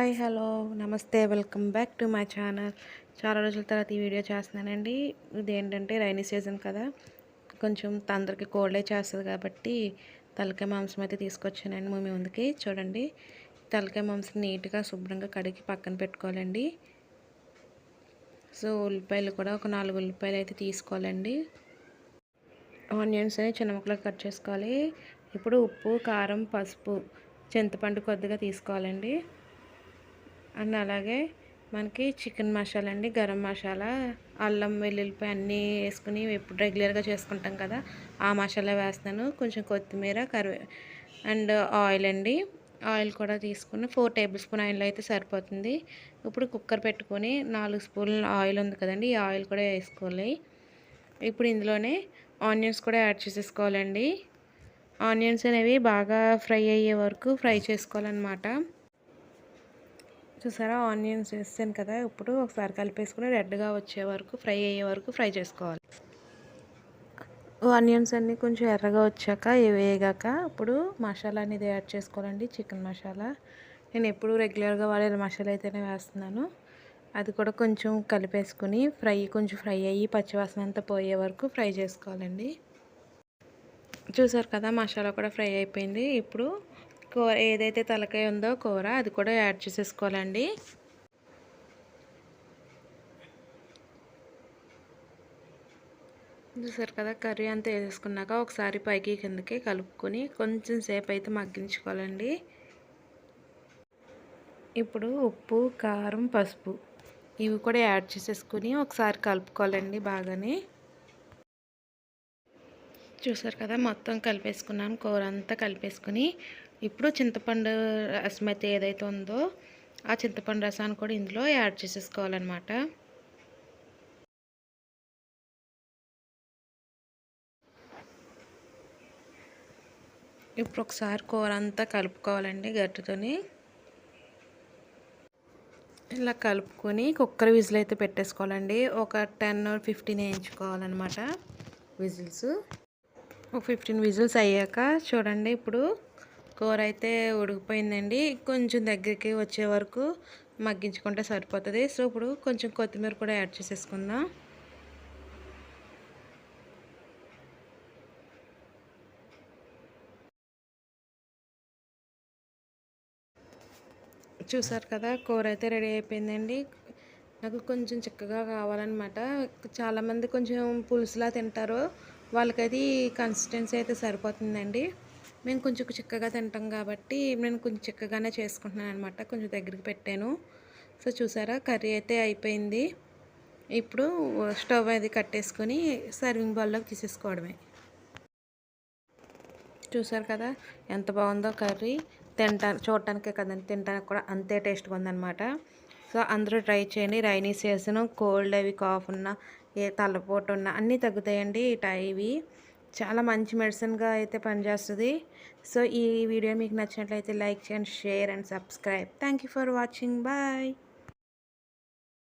Hi hello నమస్తే welcome back to my channel. చాలా రోజుల తర్వాత ఈ వీడియో చేస్తున్నానండి. ఇదేంటంటే రైనీ సీజన్ కదా, కొంచెం తొందరకి కోల్డే చేస్తుంది కాబట్టి తలకాయ మాంసం అయితే తీసుకొచ్చానండి మీ ముందుకి. చూడండి, తలకాయ మాంసం నీట్గా శుభ్రంగా కడిగి పక్కన పెట్టుకోవాలండి. సో ఉల్లిపాయలు కూడా ఒక 4 ఉల్లిపాయలు అయితే తీసుకోవాలండి. ఆనియన్స్ అని చిన్న ముక్కలకు కట్ చేసుకోవాలి. ఇప్పుడు ఉప్పు, కారం, పసుపు, చింతపండు కొద్దిగా తీసుకోవాలండి. అండ్ అలాగే మనకి చికెన్ మసాలా అండి, గరం మసాలా, అల్లం వెల్లుల్లిపాయ అన్నీ వేసుకుని ఎప్పుడు రెగ్యులర్గా చేసుకుంటాం కదా, ఆ మసాలా వేస్తాను. కొంచెం కొత్తిమీర, అండ్ ఆయిల్ అండి. ఆయిల్ కూడా తీసుకుని 4 టేబుల్ స్పూన్ ఆయిల్ అయితే సరిపోతుంది. ఇప్పుడు కుక్కర్ పెట్టుకొని 4 స్పూన్ల ఆయిల్ ఉంది కదండి, ఈ ఆయిల్ కూడా వేసుకోవాలి. ఇప్పుడు ఇందులోనే ఆనియన్స్ కూడా యాడ్ చేసేసుకోవాలండి. ఆనియన్స్ అనేవి బాగా ఫ్రై అయ్యే వరకు ఫ్రై చేసుకోవాలన్నమాట. చూసారా, ఆనియన్స్ వేస్తాను కదా, ఇప్పుడు ఒకసారి కలిపేసుకుని రెడ్గా వచ్చే వరకు ఫ్రై అయ్యే వరకు ఫ్రై చేసుకోవాలి. ఆనియన్స్ అన్నీ కొంచెం ఎర్రగా వచ్చాక వేగాక ఇప్పుడు మసాలా అనేది యాడ్ చేసుకోవాలండి. చికెన్ మసాలా నేను ఎప్పుడు రెగ్యులర్గా వాడే మసాలా అయితేనే వేస్తున్నాను. అది కూడా కొంచెం కలిపేసుకుని కొంచెం ఫ్రై అయ్యి పచ్చివాసన అంతా పోయే వరకు ఫ్రై చేసుకోవాలండి. చూసారు కదా, మసాలా కూడా ఫ్రై అయిపోయింది. ఇప్పుడు కూర ఏదైతే తలకాయ ఉందో కూర అది కూడా యాడ్ చేసేసుకోవాలండి. చూసారు కదా, కర్రీ అంతా వేసేసుకున్నాక ఒకసారి పైకి కిందకి కలుపుకొని కొంచెం సేపు అయితే మగ్గించుకోవాలండి. ఇప్పుడు ఉప్పు, కారం, పసుపు ఇవి కూడా యాడ్ చేసేసుకుని ఒకసారి కలుపుకోవాలండి బాగానే. చూసారు కదా, మొత్తం కలిపేసుకున్నాను, కూర అంతా కలిపేసుకుని ఇప్పుడు చింతపండు రసం అయితే ఏదైతే ఉందో ఆ చింతపండు రసాన్ని కూడా ఇందులో యాడ్ చేసేసుకోవాలన్నమాట. ఇప్పుడు ఒకసారి కూర అంతా కలుపుకోవాలండి గట్టితోని. ఇలా కలుపుకొని కుక్కర్ విజిల్ అయితే పెట్టేసుకోవాలండి. ఒక 10 or 15 వేయించుకోవాలన్నమాట విజిల్స్. ఒక 15 విజిల్స్ అయ్యాక చూడండి, ఇప్పుడు కూర అయితే ఉడికిపోయిందండి. కొంచెం దగ్గరికి వచ్చే వరకు మగ్గించుకుంటే సరిపోతుంది. సో ఇప్పుడు కొంచెం కొత్తిమీర కూడా యాడ్ చేసేసుకుందాం. చూసారు కదా, కూర అయితే రెడీ అయిపోయిందండి. నాకు కొంచెం చిక్కగా కావాలన్నమాట. చాలామంది కొంచెం పులుసులా తింటారు, వాళ్ళకది కన్సిస్టెన్సీ అయితే సరిపోతుందండి. మేము కొంచెం చిక్కగా తింటాం కాబట్టి నేను కొంచెం చిక్కగానే చేసుకుంటున్నాను అనమాట. కొంచెం దగ్గరికి పెట్టాను. సో చూసారా, కర్రీ అయితే అయిపోయింది. ఇప్పుడు స్టవ్ అది కట్టేసుకొని సర్వింగ్ బౌల్లోకి తీసేసుకోవడమే. చూసారు కదా ఎంత బాగుందో కర్రీ. చూడటానికే కదండి, తినడానికి కూడా అంతే టేస్ట్గా ఉందన్నమాట. సో అందరూ ట్రై చేయండి. రైనీ సీజన్, కోల్డ్ అవి కాఫ్ ఉన్నా ఏ తలపోటు ఉన్నా అన్నీ తగ్గుతాయండి. ఇవి చాలా మంచి మెడిసిన్గా అయితే పనిచేస్తుంది. సో ఈ వీడియో మీకు నచ్చినట్లయితే లైక్ చేయండి, share and subscribe. Thank you for watching. Bye.